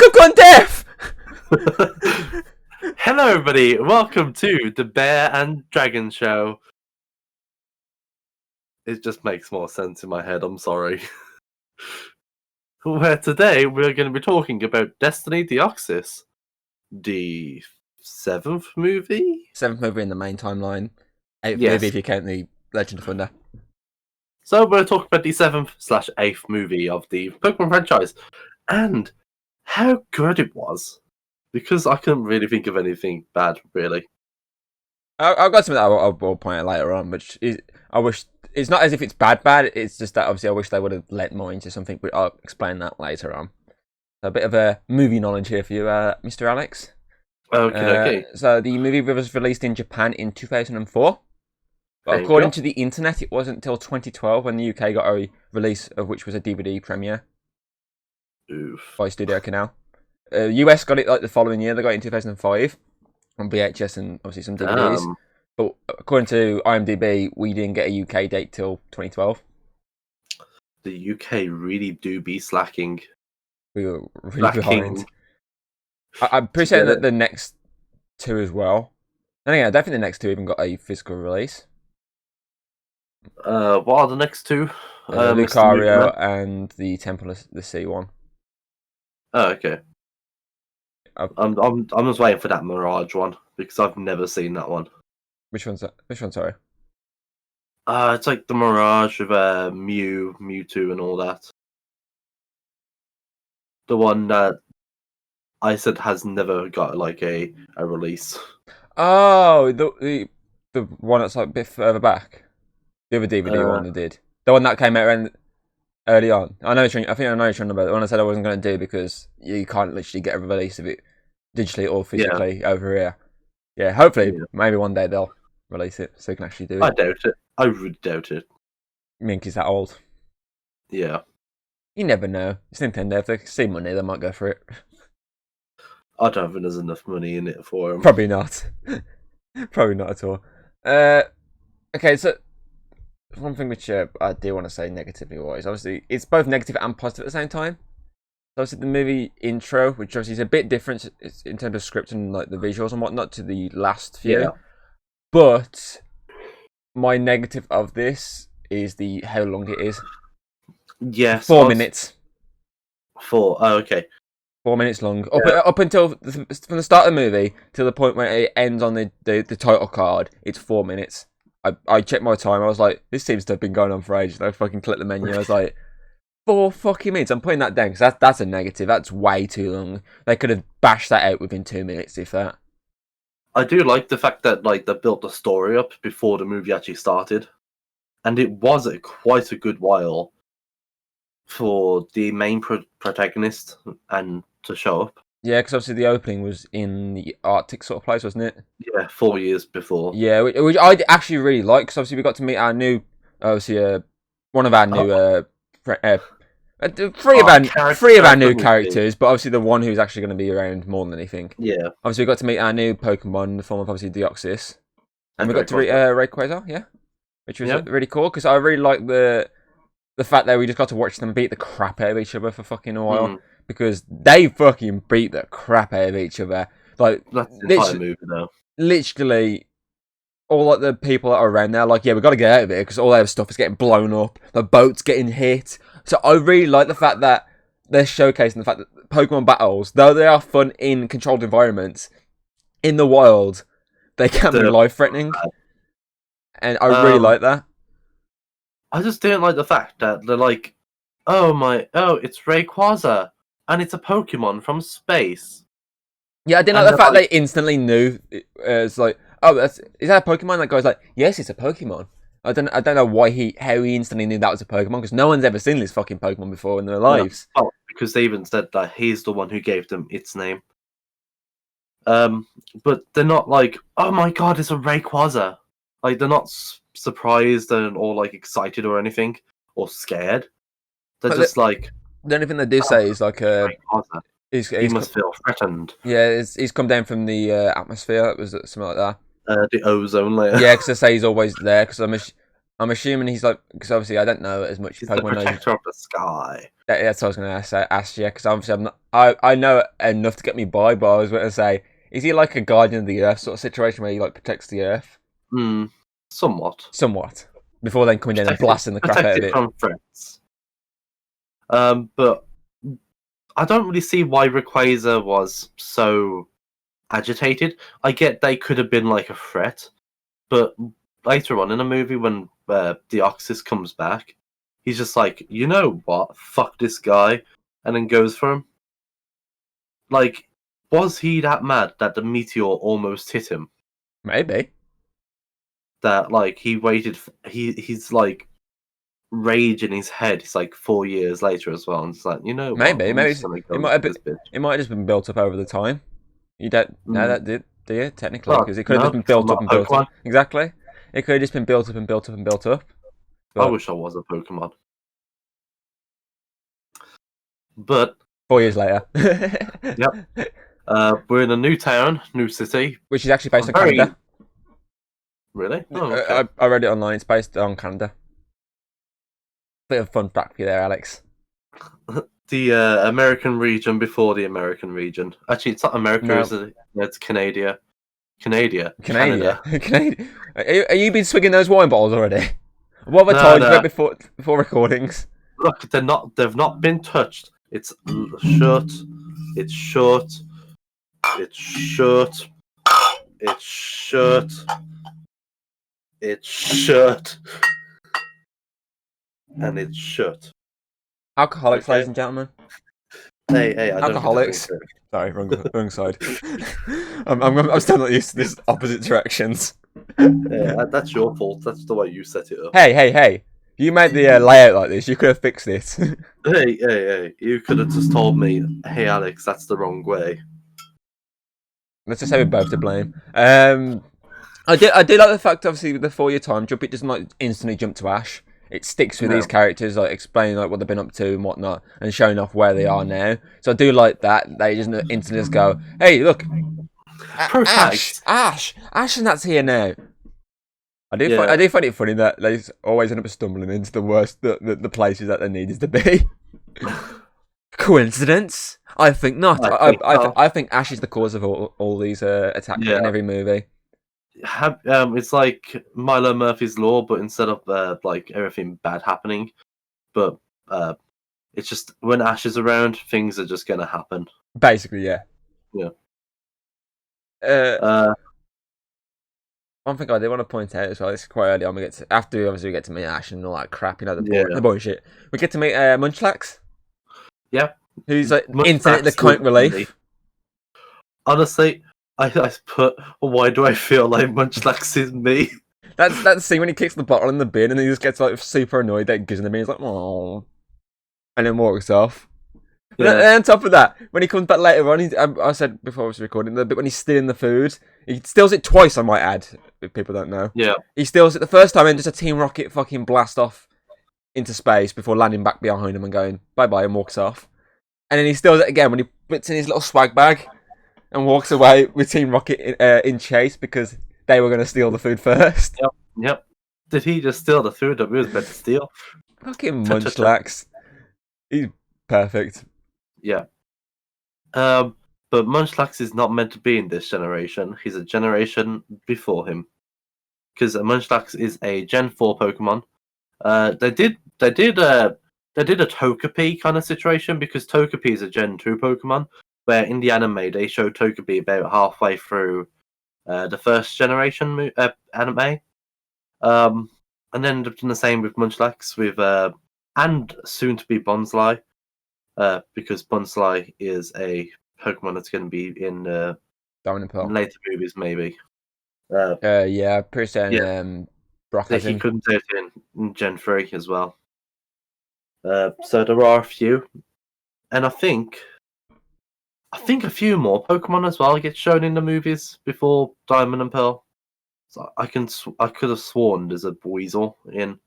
Pokemon Death! Hello, everybody. Welcome to the Bear and Dragon Show. It just makes more sense in my head. I'm sorry. Where today we're going to be talking about Destiny Deoxys, the seventh movie. Seventh movie in the main timeline. Eighth Yes. movie if you count the Legend of Thunder. So we're talking about the 7th/8th movie of the Pokemon franchise, and how good it was. Because I couldn't really think of anything bad, really. I've got something that I'll point out later on, which is I wish it's not as if it's bad. It's just that obviously I wish they would have let more into something, but I'll explain that later on. So a bit of a movie knowledge here for you, Mr. Alex. Okay. So the movie was released in Japan in 2004. But according to the internet, it wasn't until 2012 when the UK got a release of which was a DVD premiere. Oof. By Studio Canal. US got it like the following year. They got it in 2005 on VHS and obviously some DVDs. But according to IMDb, we didn't get a UK date till 2012. The UK really do be slacking. We were really behind. I'm pretty certain that the next two as well. And again, I don't think the next two even got a physical release. What are the next two? Lucario and the Temple of the Sea one. Oh, okay. I'm just waiting for that Mirage one because I've never seen that one. Which one's that? Which one? Sorry. It's like the Mirage with Mewtwo, and all that. The one that I said has never got like a release. Oh, the one that's like a bit further back. The other DVD one they did. The one that came out around early on. I know. I think I know you're talking about the one I said I wasn't going to do because you can't literally get a release of it digitally or physically over here. Yeah, hopefully, maybe one day they'll release it so you can actually do it. I doubt it. I really doubt it. Minky's that old. Yeah. You never know. It's Nintendo. If they see money, they might go for it. I don't think there's enough money in it for them. Probably not. Probably not at all. Okay, so one thing which I do want to say negatively wise, obviously, it's both negative and positive at the same time. So obviously, the movie intro, which obviously is a bit different in terms of script and like the visuals and whatnot to the last few. Yeah. But my negative of this is how long it is. Yes. 4 minutes. Oh, okay. 4 minutes long. Up until from the start of the movie till the point where it ends on the title card, it's 4 minutes. I checked my time. I was like, this seems to have been going on for ages. I fucking clicked the menu. I was like, 4 fucking minutes. I'm putting that down because that's a negative. That's way too long. They could have bashed that out within 2 minutes, if that. I do like the fact that like they built the story up before the movie actually started, and it was quite a good while for the main protagonist and to show up. Yeah, because obviously the opening was in the Arctic sort of place, wasn't it? Yeah, 4 years before. Yeah, which I actually really like, because obviously we got to meet our new, obviously, one of our new, three of our new characters, but obviously the one who's actually going to be around more than anything. Yeah. Obviously we got to meet our new Pokemon in the form of obviously Deoxys. And we got to meet Rayquaza, yeah? Which was really cool, because I really like the fact that we just got to watch them beat the crap out of each other for fucking a while. Because they fucking beat the crap out of each other. Like, that's the entire movie, though. Literally, all like the people that are around there, like, yeah, we've got to get out of here because all their stuff is getting blown up. The boat's getting hit. So I really like the fact that they're showcasing the fact that Pokemon battles, though they are fun in controlled environments, in the wild, they can be life-threatening. And I really like that. I just didn't like the fact that they're like, it's Rayquaza. And it's a Pokemon from space. Yeah, I didn't like the fact they instantly knew. It's like, is that a Pokemon? That guy's like, yes, it's a Pokemon. I don't know how he instantly knew that was a Pokemon, because no one's ever seen this fucking Pokemon before in their lives. Oh, because they even said that he's the one who gave them its name. But they're not like, oh my god, it's a Rayquaza. Like, they're not surprised or like excited or anything or scared. They're just like. The only thing they do say is like, he must feel threatened. Yeah, he's come down from the atmosphere. It was something like that. The ozone layer. Yeah, because they say he's always there. Because I'm assuming he's like, because obviously I don't know as much. He's the protector of the sky. That's what I was going to ask you, because obviously I know enough to get me by, but I was going to say, is he like a guardian of the Earth sort of situation where he like protects the Earth? Somewhat. Somewhat. Before then coming down and blasting the crap out of it. From threats. But I don't really see why Rayquaza was so agitated. I get they could have been like a threat, but later on in the movie when Deoxys comes back, he's just like, you know what? Fuck this guy, and then goes for him. Like, was he that mad that the meteor almost hit him? Maybe. That like he waited. He's like rage in his head. It's like 4 years later as well, and it's like, you know, Maybe it might have been, it might have just been built up over the time. You don't know that, do you? Technically, because it could have just been built up and built up. Exactly. It could have just been built up and built up and built up. But... I wish I was a Pokemon. But 4 years later. Yep. We're in a new town, new city, which is actually based on Canada. Really? Oh, okay. I read it online. It's based on Canada. Bit of fun fact for you there, Alex. The American region before the American region. Actually, it's not America, no. Is it? It's Canada. Canada. Are you been swigging those wine bottles already? What have I told you before recordings? Look, they've not been touched. It's short. It's short. It's short. It's short. It's shut. And it's shut. Alcoholics, ladies and gentlemen. Hey, alcoholics. Sorry, wrong side. I'm still not used to this opposite directions. Yeah, that's your fault. That's the way you set it up. Hey. You made the layout like this. You could have fixed it. Hey. You could have just told me, hey, Alex, that's the wrong way. Let's just say we're both to blame. I do like the fact, obviously, with the 4 year time jump, it doesn't like instantly jump to Ash. It sticks with these characters, like explaining like what they've been up to and whatnot, and showing off where they are now. So I do like that. They just instantly just go, "Hey, look, Ash, and that's here now." I do find it funny that they always end up stumbling into the worst, the places that they needed to be. Coincidence? I think not. I think Ash is the cause of all these attacks in every movie. It's like Milo Murphy's Law, but instead of like everything bad happening, but it's just when Ash is around, things are just gonna happen. Basically, yeah. One thing I did want to point out as well, it's quite early on, after obviously we get to meet Ash and all that crap, you know, the bullshit. We get to meet Munchlax. Yeah. Who's like internet the comic relief. Honestly, I put, why do I feel like Munchlax is me? That's that scene when he kicks the bottle in the bin and he just gets like super annoyed that it gives him the bin. He's like, oh, and then walks off. Yeah. And on top of that, when he comes back later on, I said before I was recording, the bit when he's stealing the food, he steals it twice, I might add, if people don't know. Yeah. He steals it the first time and just a Team Rocket fucking blast off into space before landing back behind him and going bye-bye and walks off. And then he steals it again when he puts in his little swag bag and walks away with Team Rocket in chase because they were going to steal the food first. Yep. Did he just steal the food that we was meant to steal? Fucking Munchlax. He's perfect. Yeah. But Munchlax is not meant to be in this generation. He's a generation before him. Because Munchlax is a Gen 4 Pokemon. They did a Togepi kind of situation because Togepi is a Gen 2 Pokemon, where in the anime they showed Togepi about halfway through the first generation anime. And then done the same with Munchlax with and soon to be Bonsly. Because Bonsly is a Pokemon that's going to be in Diamond and Pearl. Later movies, maybe. Yeah, pretty certain. Brock has he couldn't do it in Gen 3 as well. So there are a few, and I think a few more Pokemon as well get shown in the movies before Diamond and Pearl. So I could have sworn there's a Weasel in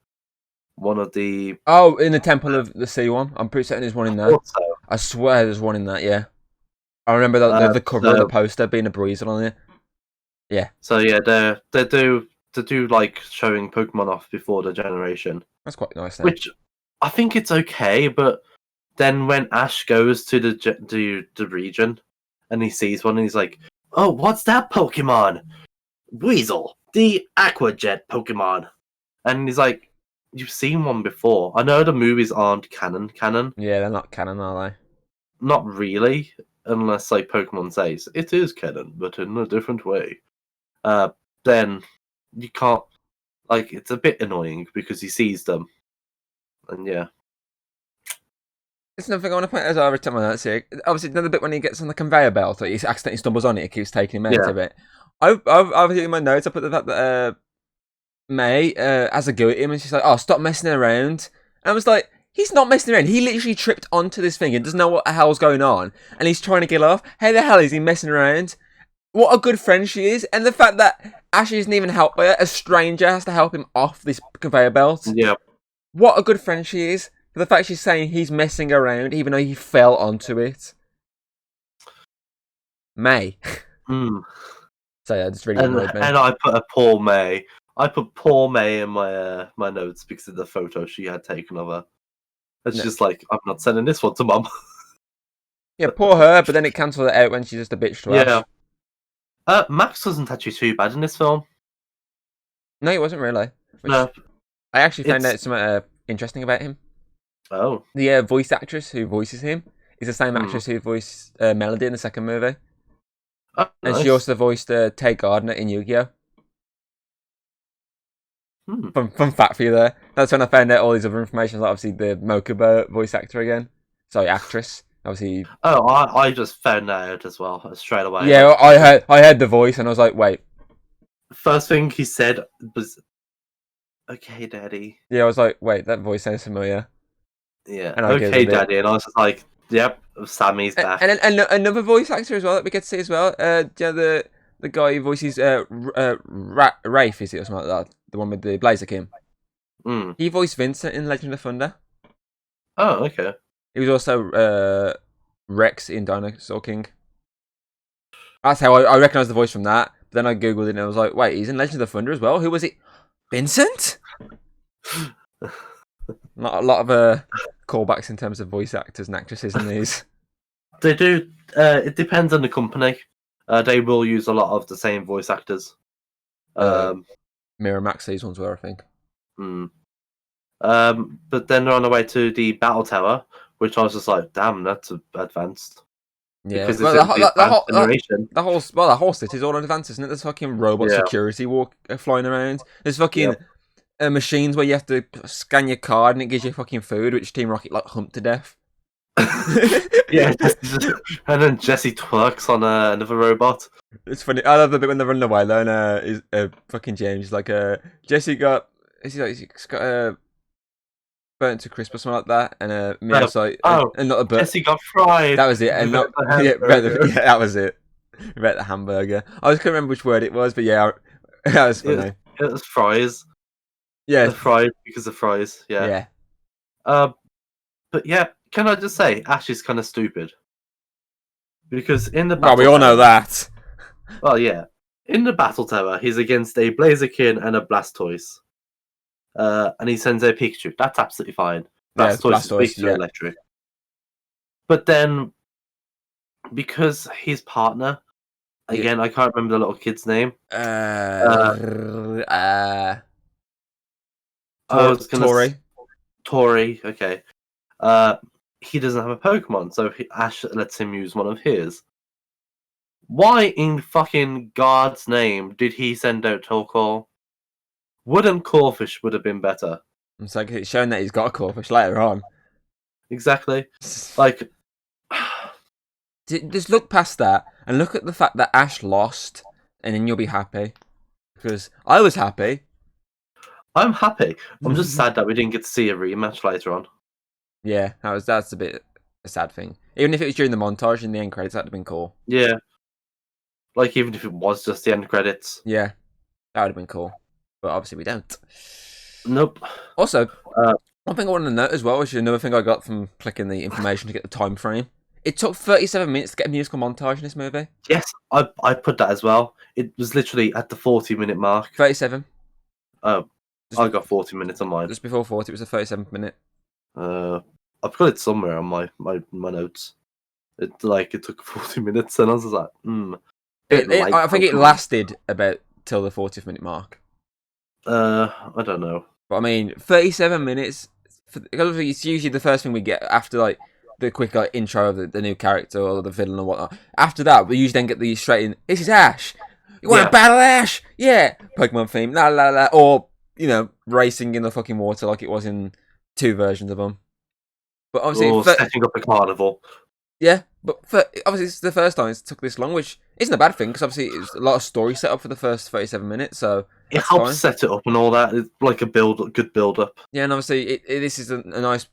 one of the... Oh, in the Temple of the Sea one? I'm pretty certain there's one in there. So. I swear there's one in that, yeah. I remember the cover of the poster being a Breezel on it. Yeah. So yeah, they do like showing Pokemon off before the generation. That's quite nice then. Which I think it's okay, but then when Ash goes to the region and he sees one and he's like, "Oh, what's that Pokemon? Weasel, the Aqua Jet Pokemon." And he's like, "You've seen one before. I know the movies aren't canon. Yeah, they're not canon, are they? Not really, unless like Pokemon says it is canon, but in a different way. Then you can't. Like, it's a bit annoying because he sees them, and yeah, It's another thing I want to point out as well every time I notice here. Obviously, another bit when he gets on the conveyor belt, or he accidentally stumbles on it, it keeps taking him out Yeah. of it. I've in my notes, I put the fact that May has a go at him, and she's like, "Oh, stop messing around." And I was like, "He's not messing around. He literally tripped onto this thing and doesn't know what the hell's going on, and he's trying to get off. How the hell is he messing around?" What a good friend she is, and the fact that Ashley isn't even helped by her, a stranger has to help him off this conveyor belt. yeah. What a good friend she is. For the fact she's saying he's messing around, even though he fell onto it. May. Mm. So yeah, it's really annoyed me. And I put a poor May. I put poor May in my my notes because of the photo she had taken of her. It's just like, I'm not sending this one to Mum. Yeah, poor her, but then it cancelled it out when she's just a bitch to Ash. Max wasn't actually too bad in this film. No, he wasn't really. No. I actually found out something interesting about him. Oh. The voice actress who voices him is the same actress who voiced Melody in the second movie. Oh, And nice. she also voiced Tay Gardner in Yu-Gi-Oh! Fun fact for you there. That's when I found out all these other information, like obviously the Mokuba voice actor again. Sorry, actress. Obviously. Oh, I just found that out as well, straight away. Yeah, I heard the voice and I was like, wait. First thing he said was, "Okay, Daddy." Yeah, I was like, wait, that voice sounds familiar. Yeah, And I okay, Googled it. Daddy. And I was just like, "Yep, Sammy's back." And another voice actor as well that we get to see as well. The guy who voices Rafe, is it, or something like that? The one with the Blazer Kim. He voiced Vincent in Legend of Thunder. Oh, okay. He was also Rex in Dinosaur King. That's how I recognised the voice from that. But then I googled it and I was like, wait, he's in Legend of Thunder as well. Who was it? Vincent? Not a lot of callbacks in terms of voice actors and actresses in these. They do. It depends on the company. They will use a lot of the same voice actors. Miramax, these ones were, I think. But then they're on the way to the battle tower, which I was just like, damn, that's advanced. Yeah, because well, the whole city's all advanced, isn't it? There's fucking robot security flying around. There's fucking machines where you have to scan your card and it gives you fucking food, which Team Rocket like humped to death. Yeah, and then Jesse twerks on another robot. It's funny. I love the bit when they're running away though, and fucking James is like, Jesse got burnt to crisp or something like that, and Mia's like, and not a burnt. Jesse got fried. That was it, and not that was it. About the hamburger. I just couldn't remember which word it was, but yeah, that was funny. It was fries. Yeah, fried because of fries. Yeah. But yeah, can I just say, Ash is kind of stupid because in the battle we all know that. Well, yeah, in the battle tower, he's against a Blaziken and a Blastoise. And he sends a Pikachu. That's absolutely fine. Blastoise is basically electric. But then, because his partner, again, I can't remember the little kid's name. Tori, okay. He doesn't have a Pokemon, so Ash lets him use one of his. Why in fucking God's name did he send out Torkoal? Wooden Corphish would have been better. It's like it's showing that he's got a Corphish later on. Exactly. Like, just look past that and look at the fact that Ash lost, and then you'll be happy. Because I was happy. I'm happy. I'm just sad that we didn't get to see a rematch later on. Yeah, that's a bit a sad thing. Even if it was during the montage in the end credits, that'd have been cool. Yeah. Like, even if it was just the end credits. Yeah, that would have been cool. But obviously we don't. Nope. Also, one thing I wanted to note as well, which is another thing I got from clicking the information to get the time frame. It took 37 minutes to get a musical montage in this movie. Yes, I put that as well. It was literally at the 40-minute mark. 37. Oh, I got 40 minutes on mine. Just before 40, it was the 37th minute. I've got it somewhere on my notes. It took 40 minutes, and I was like, bit light. I think it lasted about till the 40th minute mark. I don't know. But I mean, 37 minutes. Because it's usually the first thing we get after like the quick like intro of the new character or the villain or whatnot. After that, we usually then get the straight in. This is Ash. You want to battle Ash? Yeah. Pokemon theme. La la la. Or racing in the fucking water like it was in 2 versions of them. But obviously, setting up a carnival. Yeah, but obviously it's the first time it's took this long, which isn't a bad thing because obviously it's a lot of story set up for the first 37 minutes, so it helps set it up and all that. It's like a good build up. Yeah, and obviously this is a nice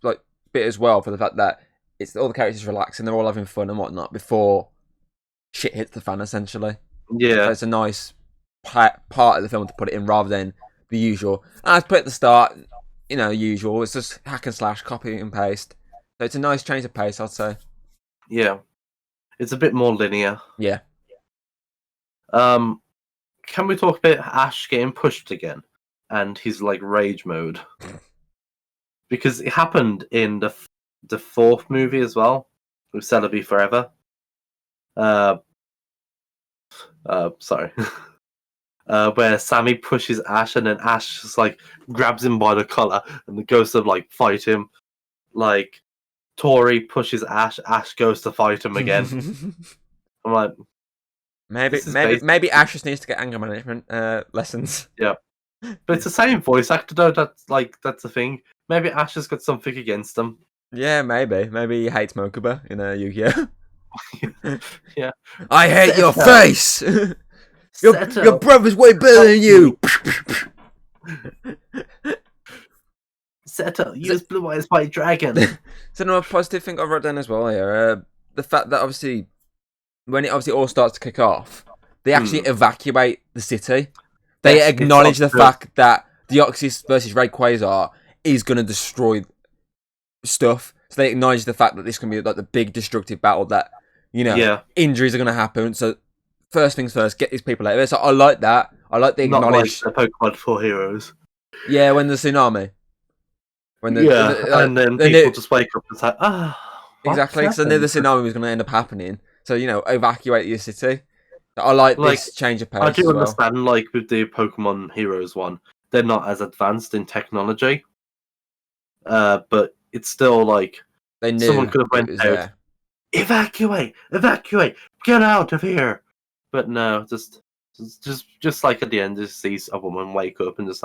bit as well for the fact that it's all the characters relaxing, they're all having fun and whatnot before shit hits the fan essentially. Yeah, so it's a nice part of the film to put it in rather than the usual. And I put it at the start, usual. It's just hack and slash, copy and paste. So it's a nice change of pace, I'd say. Yeah, it's a bit more linear. Yeah. Can we talk about Ash getting pushed again and his rage mode? Because it happened in the 4th movie as well with Celebi Forever. Sorry. Where Sammy pushes Ash and then Ash just grabs him by the collar and goes to fight him. Tori pushes Ash, Ash goes to fight him again. I'm like, maybe Ash just needs to get anger management lessons. Yeah, but it's the same voice actor though. That's the thing. Maybe Ash has got something against him. Yeah, maybe he hates Mokuba in Yu-Gi-Oh. Yeah, I hate your face. Your brother's way better than you. Settle, use Blue Eyes White Dragon. So another positive thing I wrote down as well here, the fact that obviously when it all starts to kick off, they actually evacuate the city. They acknowledge the fact that Deoxys versus Rayquaza is going to destroy stuff. So they acknowledge the fact that this can be the big destructive battle that, injuries are going to happen. So first things first, get these people out of there. So I like that. I like the acknowledge. Not like the Pokemon 4 Heroes. Yeah, when the tsunami. And then people just wake up and say, exactly, because I knew the tsunami was going to end up happening. So, evacuate your city. I like this change of pace. I do understand, with the Pokemon Heroes one, they're not as advanced in technology. But it's still they knew someone could have went out, there. Evacuate, get out of here. But no, just at the end, just sees a woman wake up and just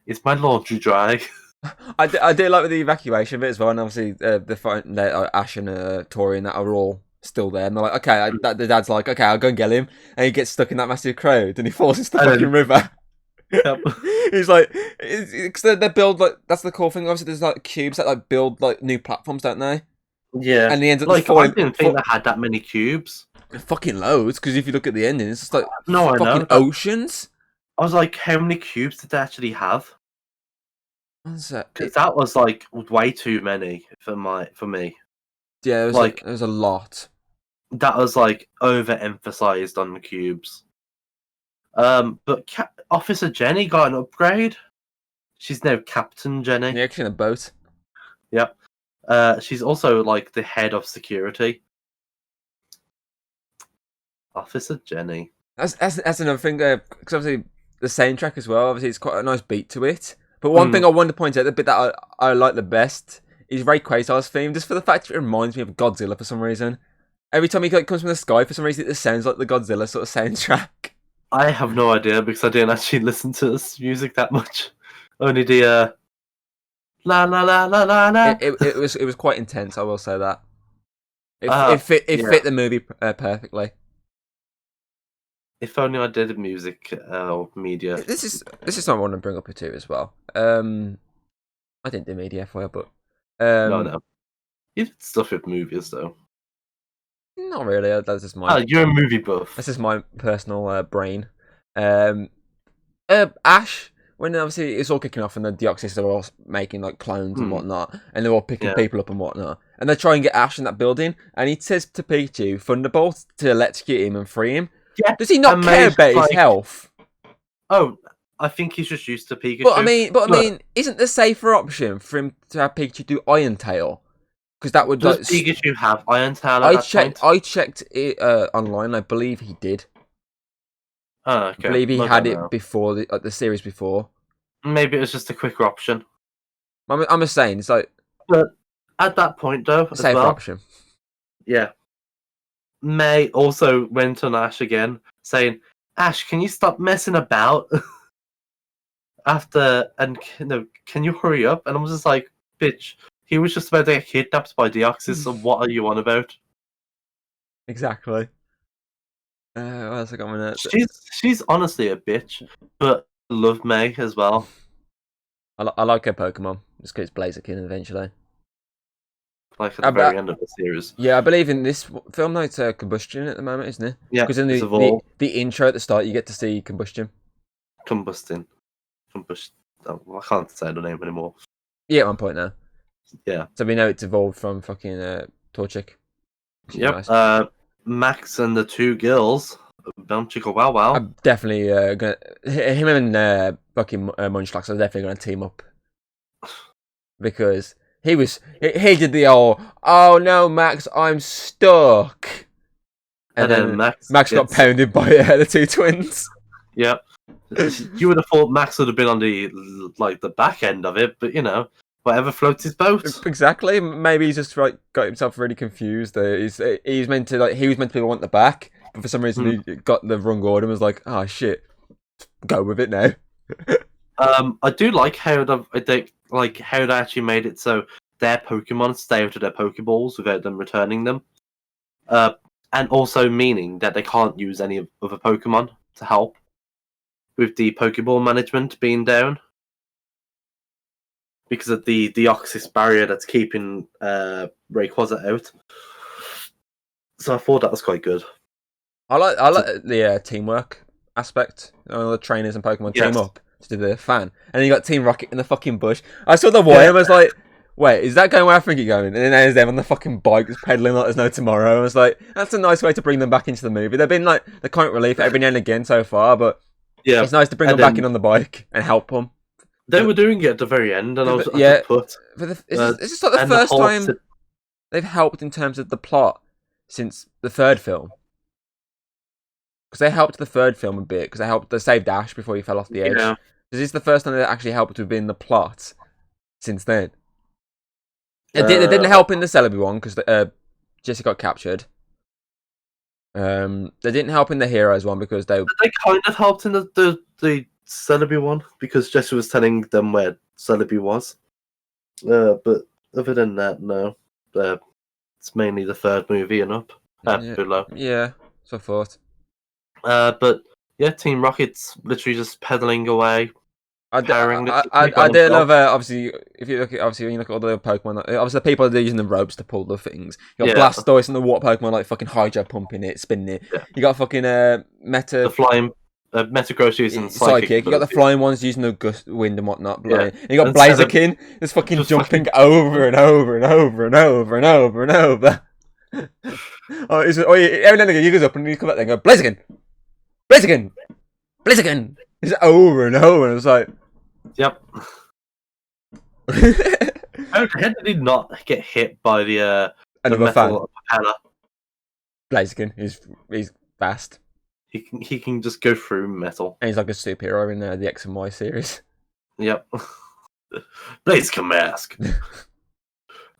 is my laundry dry? I do like with the evacuation bit as well, and obviously the fight, Ash and Tori and that are all still there, and they're like, okay, the dad's like, okay, I'll go and get him, and he gets stuck in that massive crowd, and he falls into the fucking river. Yep. He's like, because they build that's the cool thing. Obviously, there's cubes that build new platforms, don't they? Yeah, and he ends up falling. I didn't think they had that many cubes. Fucking loads, because if you look at the ending, it's just fucking oceans. I was like, how many cubes did they actually have? Because that was way too many for me. Yeah, it was a lot. That was overemphasized on the cubes. But Officer Jenny got an upgrade. She's now Captain Jenny. Yeah, she's in a boat. Yep. She's also the head of security. Officer Jenny. That's another thing. Because obviously the soundtrack as well. Obviously, it's quite a nice beat to it. But one thing I wanted to point out, the bit that I like the best, is Rayquaza's theme, just for the fact it reminds me of Godzilla for some reason. Every time he comes from the sky, for some reason, it sounds like the Godzilla sort of soundtrack. I have no idea because I didn't actually listen to this music that much. Only the la la la la la la. It was quite intense. I will say that. It fit the movie perfectly. If only I did music or media. This is something I want to bring up too as well. I didn't do media for you, but no. You did stuff with movies though. Not really. That's just my. You're a movie buff. This is my personal brain. Ash, when obviously it's all kicking off and the Deoxys are all making clones and whatnot, and they're all picking people up and whatnot, and they try and get Ash in that building, and he says to Pikachu, "Thunderbolt to electrocute him and free him." Yeah. Does he not care about his health? Oh, I think he's just used to Pikachu. But I mean, isn't the safer option for him to have Pikachu do Iron Tail? Because that would does like. Pikachu have Iron Tail at that point? I checked it online. I believe he did. Oh, I okay. believe he I had don't it know. before the series before. Maybe it was just a quicker option. I'm just saying, it's like But at that point, though, a as safer well, option. yeah. May also went on Ash again, saying, "Ash, can you stop messing about?" Can you hurry up? And I was just like, "Bitch, he was just about to get kidnapped by Deoxys. So what are you on about?" Exactly. What else I got my notes? She's honestly a bitch, but I love May as well. I like her Pokemon. Just because it's Blaziken eventually. Like at the very end of the series. Yeah, I believe in this film now it's Combustion at the moment, isn't it? Yeah, because in it's evolved. the intro at the start you get to see Combustion. Combustion. Oh, I can't say the name anymore. Yeah, at one point now. Yeah. So we know it's evolved from fucking Torchic. Yep. Nice. Max and the two girls, Bound Chico Wow Wow. I'm definitely gonna him and fucking Munchlax are definitely gonna team up because he did the old oh no Max I'm stuck and then Max got pounded by the two twins. Yep. You would have thought Max would have been on the back end of it, but you know, whatever floats his boat. Exactly. Maybe he's just got himself really confused. He was meant to be on the back, but for some reason he got the wrong order and was like, "Oh shit, go with it now." I do like how they actually made it so their Pokemon stay out of their Pokeballs without them returning them, and also meaning that they can't use any other Pokemon to help with the Pokeball management being down. Because of the Deoxys barrier that's keeping Rayquaza out. So I thought that was quite good. I like the teamwork aspect. The trainers and Pokemon team up to do the fan. And then you got Team Rocket in the fucking bush. I saw the Y and I was like, wait, is that going where I think it's going? And then there's them on the fucking bike just pedaling like there's no tomorrow. I was like, that's a nice way to bring them back into the movie. They've been like the comic relief every now and again so far, but it's nice to bring them back in on the bike and help them. They were doing it at the very end, and I was It's just like the first time they've helped in terms of the plot since the third film. Because they helped the third film a bit, because they saved Ash before he fell off the edge. Yeah. This is the first time they actually helped within the plot since then. They didn't help in the Celebi one, because Jesse got captured. They didn't help in the Heroes one, because they kind of helped in the Celebi one because Jesse was telling them where Celebi was. But other than that, no. It's mainly the third movie and up. Below. Yeah, so I thought. But yeah, Team Rocket's literally just pedaling away. I do love obviously when you look at all the Pokemon, obviously the people are using the ropes to pull the things. You got Blastoise and the water Pokemon like fucking Hydro pumping it, spinning it. Yeah. You got fucking the flying Metagross using Psychic. You got the flying ones using the gust wind and whatnot. Yeah. And you got Blaziken just fucking jumping over and over and over and over and over and over. Every now and again you goes up and you come back there and go Blaziken, Blaziken, Blaziken. It's over and over and it's like, yep. How did he not get hit by the metal propeller? Blaziken, he's fast. He can just go through metal. And he's like a superhero in the X and Y series. Yep. Blaziken mask.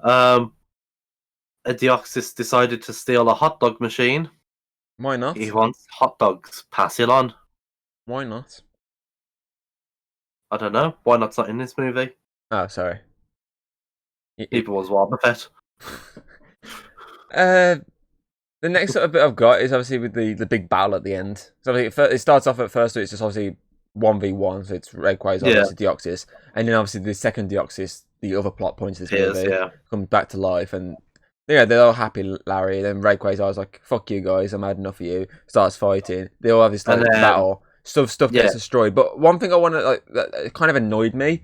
A Deoxys decided to steal a hot dog machine. Why not? He wants hot dogs. Pass it on. Why not? I don't know. Why not's not in this movie? Oh, sorry. It was Wobbuffet. The next sort of bit I've got is obviously with the big battle at the end. So it starts off at first, it's just obviously 1v1, so it's Rayquaza versus Deoxys. And then obviously the second Deoxys, the other plot point of this movie, comes back to life. And they're all happy, Larry. Then Rayquaza's like, fuck you guys, I'm had enough of you. Starts fighting. They all have this battle. Stuff gets destroyed. But one thing I want to that kind of annoyed me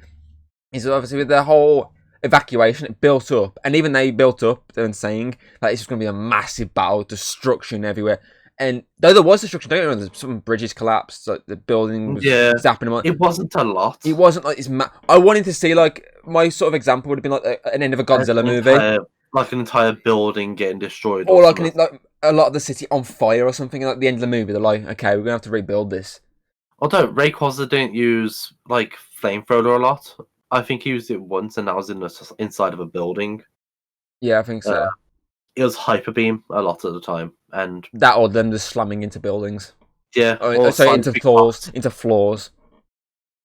is obviously with the whole evacuation, it built up, and even they built up and saying that it's just going to be a massive battle, destruction everywhere. And though there was destruction, don't get me wrong, some bridges collapsed, like the building was zapping them. It wasn't a lot. It wasn't like this. I wanted to see like my sort of example would have been like an end of a Godzilla movie, like an entire building getting destroyed, or like a lot of the city on fire or something. Like the end of the movie, they're like, okay, we're gonna have to rebuild this. Although Rayquaza didn't use like flamethrower a lot, I think he used it once, and that was inside of a building. Yeah, I think so. It was hyper beam a lot of the time, and that or them just slamming into buildings. Yeah, so into floors.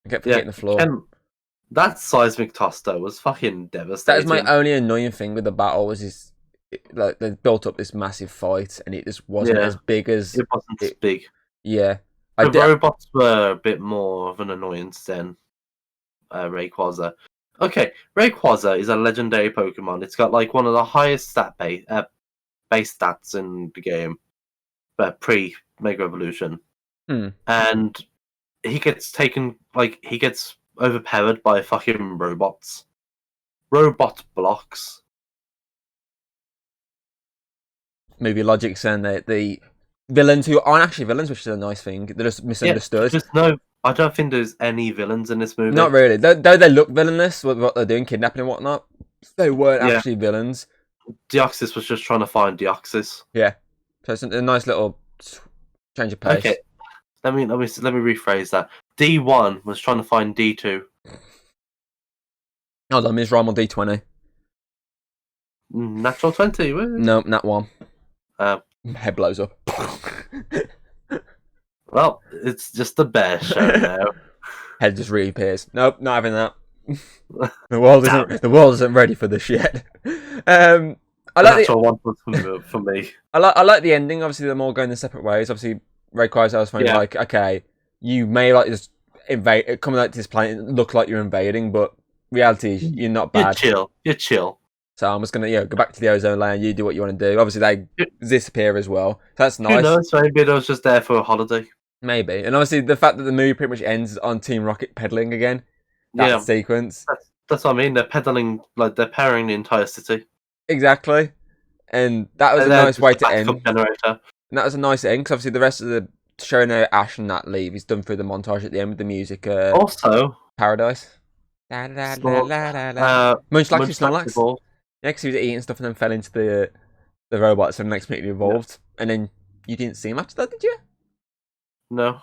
I kept forgetting the floor. That seismic toss though was fucking devastating. That was my only annoying thing with the battle was this, like they built up this massive fight and it just wasn't as big as it wasn't as big. Yeah, the robots were a bit more of an annoyance than Rayquaza. Okay, Rayquaza is a legendary Pokemon. It's got like one of the highest base stats in the game, pre Mega Evolution, and he gets overpowered by fucking robots. Robot blocks. Maybe logic saying that the villains who aren't actually villains, which is a nice thing, they're just misunderstood. I don't think there's any villains in this movie. Not really. Though they look villainous with what they're doing, kidnapping and whatnot, they weren't actually villains. Deoxys was just trying to find Deoxys. Yeah. So it's a nice little change of pace. Okay. Let me rephrase that. D1 was trying to find D2. Hold on, Ms. Rhyme on D20. Natural 20? No, nat 1. Head blows up. Well, it's just a bear show now. Head just reappears. Nope, not having that. The world isn't ready for this yet. I like for me. I like the ending. Obviously, them all going their separate ways. Obviously, Rayquaza was finding like, okay, you may like just invade, coming out to this planet, and look like you're invading, but reality is you're not bad. You're chill. So I'm just gonna go back to the ozone layer. You do what you want to do. Obviously, they disappear as well. So that's nice. Who knows? Maybe they was just there for a holiday. Maybe, and obviously the fact that the movie pretty much ends on Team Rocket pedaling again. That sequence. That's what I mean. They're pedaling, like they're powering the entire city. Exactly, and that was a nice way to end. Generator. And that was a nice end because obviously the rest of the showing how Ash and Nat leave is done through the montage at the end with the music. Also, Paradise. Munchlax is Snorlax. Yeah, because he was eating stuff and then fell into the robots, and the next minute he evolved, and then you didn't see him after that, did you? No.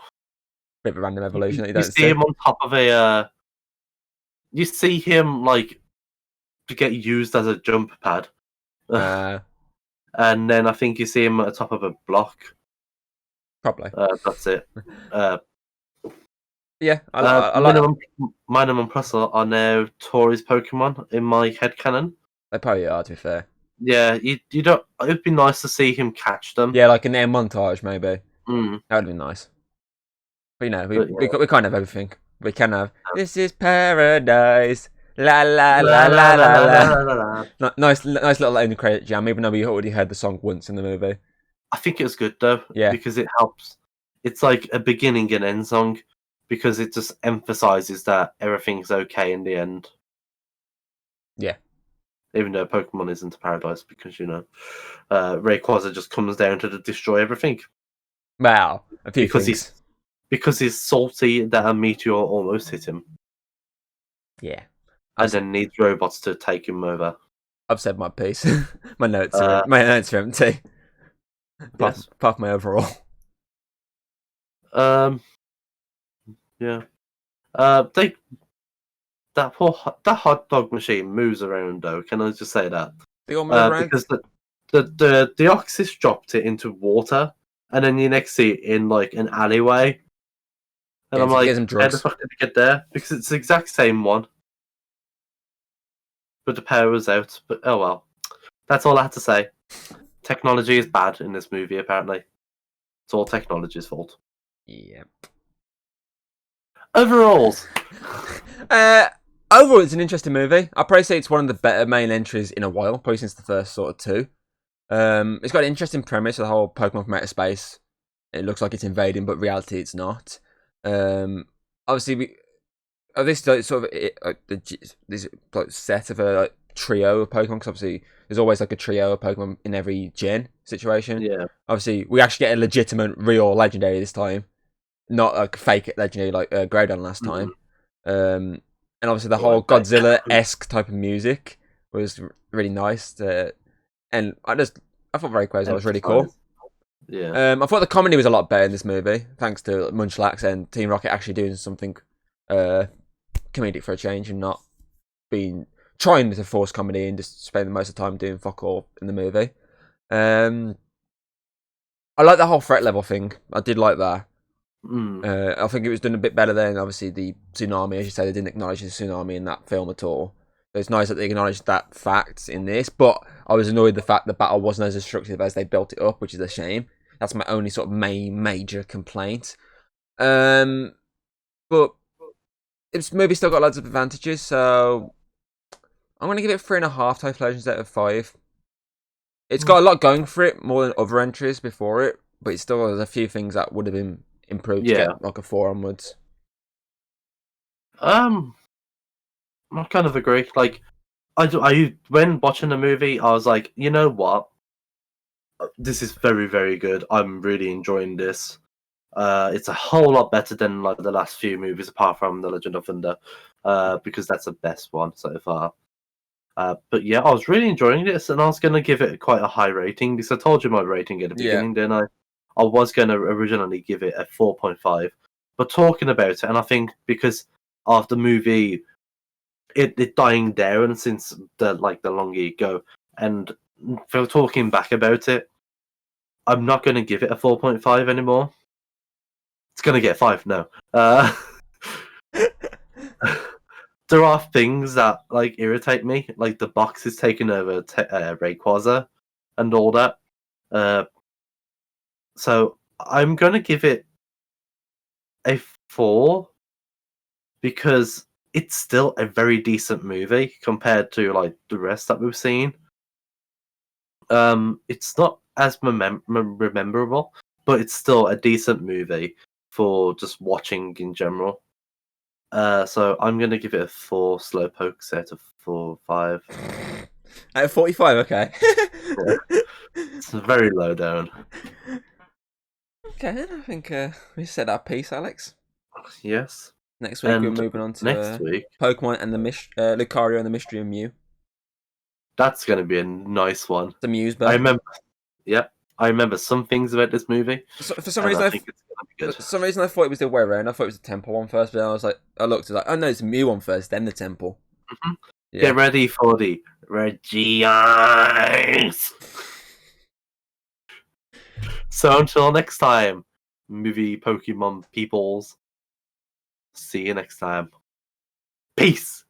Bit of a random evolution that you don't see him on top of a. You see him like to get used as a jump pad, and then I think you see him at the top of a block. Probably. That's it. Yeah, I like Minimum Plus are now Tori's Pokemon in my headcanon. They probably are, to be fair. Yeah, you don't. It'd be nice to see him catch them. Yeah, like an air montage, maybe. That would be nice. But we can't have everything. We can have this is paradise. La la la la la la. Nice little ending credit jam. Even though we already heard the song once in the movie. I think it was good though. Yeah, because it helps. It's like a beginning and end song because it just emphasizes that everything's okay in the end. Yeah. Even though Pokemon isn't a paradise, because Rayquaza just comes down to destroy everything. Wow, a few things. Because he's salty that a meteor almost hit him. Yeah, and then needs robots to take him over. I've said my piece. my notes are empty. Apart from my overall. Yeah. That hot dog machine moves around though. Can I just say that? They all move around because the Deoxys dropped it into water, and then you next see it in like an alleyway, and I'm like, how the fuck did it get there? Because it's the exact same one, but the power was out. But oh well, that's all I had to say. Technology is bad in this movie. Apparently, it's all technology's fault. Yep. Overalls. Overall, it's an interesting movie. I'd probably say it's one of the better main entries in a while, probably since the first sort of two. It's got an interesting premise of the whole Pokemon from outer space. It looks like it's invading, but reality it's not. Obviously, this sort of this set of trio of Pokemon, because obviously there's always like a trio of Pokemon in every gen situation. Yeah. Obviously, we actually get a legitimate, real legendary this time, not a fake legendary like Groudon last Mm. time. And obviously the whole Right, back. Godzilla-esque type of music was really nice. And I thought Rayquaza was really cool. Yeah. I thought the comedy was a lot better in this movie, thanks to Munchlax and Team Rocket actually doing something comedic for a change and not being trying to force comedy and just spending most of the time doing fuck all in the movie. I like the whole threat level thing. I did like that. I think it was done a bit better than obviously the tsunami. As you say, they didn't acknowledge the tsunami in that film at all. So it's nice that they acknowledged that fact in this, but I was annoyed the fact the battle wasn't as destructive as they built it up, which is a shame. That's my only sort of major complaint. But this movie still got loads of advantages, so I'm going to give it 3.5 Typhlosions out of 5. It's got a lot going for it, more than other entries before it, but it still has a few things that would have been improved to get like a 4 onwards. I kind of agree. Like, I when watching the movie, I was like, you know what? This is very, very good. I'm really enjoying this. It's a whole lot better than like the last few movies, apart from The Legend of Thunder, because that's the best one so far. But yeah, I was really enjoying this, and I was going to give it quite a high rating because I told you my rating at the beginning, didn't I? I was going to originally give it a 4.5, but talking about it, and I think because of the movie, it dying down since the longer you go, and for talking back about it, I'm not going to give it a 4.5 anymore. It's going to get 5 now. There are things that like irritate me, like the box is taking over Rayquaza and all that. So I'm gonna give it a 4 because it's still a very decent movie compared to like the rest that we've seen. It's not as rememberable, but it's still a decent movie for just watching in general. So I'm gonna give it a 4 slowpokes out of 4, 5. At 45, okay. Yeah. It's very low down. Okay, then I think we said our piece, Alex. Yes. Next week we're moving on to next week, Pokemon and the Lucario and the Mystery of Mew. that's going to be a nice one. The Muse I Bell. remember. Yeah, I remember some things about this movie. For some and reason, I think it's going to be good. for some reason I thought it was the way around. I thought it was the Temple one first, but then I was like, I looked at oh no, it's the Mew one first, then the Temple. Mm-hmm. Yeah. Get ready for the Regice. So until next time, movie Pokemon peoples. See you next time. Peace.